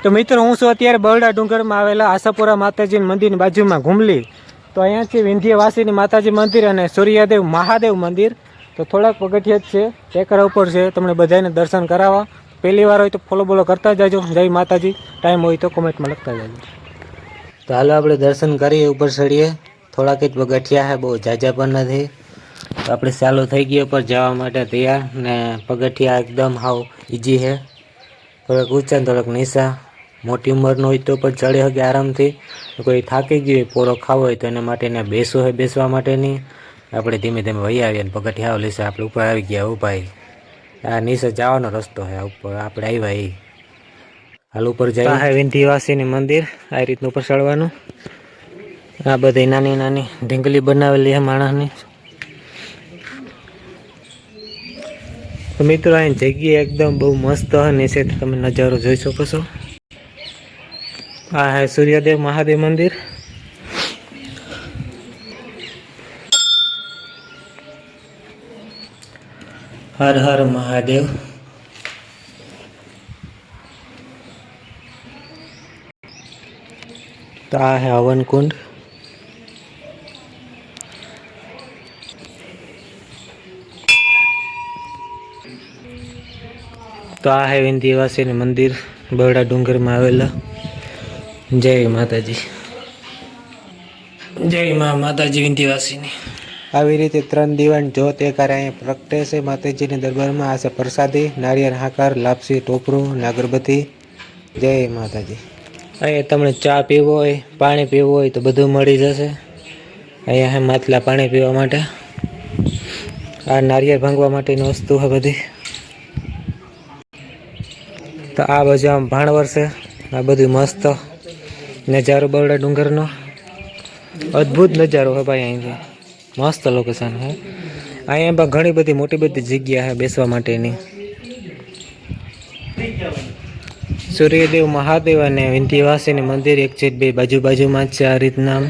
તો મિત્રો હું છું અત્યારે બરડા ડુંગરમાં આવેલા આશાપુરા માતાજીના મંદિરની બાજુમાં ઘુમલી. તો અહીંયાથી વિંધ્યવાસીની માતાજી મંદિર અને સૂર્યદેવ મહાદેવ મંદિર. તો થોડાક પગથિયા જ છે, ટેકરા ઉપર છે. તમને બધાને દર્શન કરાવવા. પહેલી વાર હોય તો ફોલો બોલો કરતા જાજો. જય માતાજી. ટાઈમ હોય તો કોમેન્ટમાં લખતા જાજો. તો હાલો આપણે દર્શન કરીએ, ઉપર ચડીએ. થોડાક જ પગથિયા છે, બહુ ઝાઝા પણ નથી. તો આપણે ચાલુ થઈ ગઈ ઉપર જવા માટે તૈયાર. ને પગથિયા એકદમ હાવ ઈજી છે, થોડાક ઊંચા થોડાક નીચા. મોટી ઉંમરનો હોય તો પણ ચડી શકે આરામથી. કોઈ થાકી ગયું હોય, પોરો ખાવો હોય તો એના માટે બેસવું હોય, બેસવા માટેની. આપણે ધીમે ધીમે વહી આવીએ ને પગથિયા લીસે આપણે ઉપર આવી ગયા ઉપાય. આ નીચે જવાનો રસ્તો છે, ઉપર આપણે આવ્યા એ હાલ ઉપર જાય. વિંધ્યવાસીની મંદિર આ રીતનું ઉપર ચડવાનું. આ બધી નાની નાની ઢીંગલી બનાવેલી છે માણસની. તો મિત્રો અહીં જગ્યા એકદમ બહુ મસ્ત છે, નીચે તમે નજારો જોઈ શકો છો. આ હે સૂર્યદેવ મહાદેવ મંદિર. હર હર મહાદેવ. તો આ હે હવન કુંડ. તો આ હે વિંધ્યવાસીનું મંદિર બરડા ડુંગરમાં આવેલા. જય માતાજી. જય માતાજી વિંધ્યવાસીની. આવી રીતે 3 દીવાન જોત એકારે અહીંયા પ્રગટે છે માતાજીના દરબારમાં. આ છે પ્રસાદી, નારિયેળ હાકર, લાપસી, ટોપરું, અગરબત્તી. જય માતાજી. અહીંયા તમને ચા પીવો હોય, પાણી પીવું હોય તો બધું મળી જશે. અહીંયા હે માટલા પાણી પીવા માટે. આ નારિયેળ ભાંગવા માટેની વસ્તુ છે બધી. તો આ બાજુ આમ ભાણવર છે. આ બધું મસ્ત નજારો બરડા ડુંગરનો અદ્ભુત નજારો છે ભાઈ. અહીંથી મસ્ત લોકેશન છે. અહીંયા ઘણી બધી મોટી બધી જગ્યા છે બેસવા માટેની. સૂર્યદેવ મહાદેવ અને વિંધ્યવાસીની મંદિર એક છે, બે બાજુ બાજુમાં જ છે આ રીતના.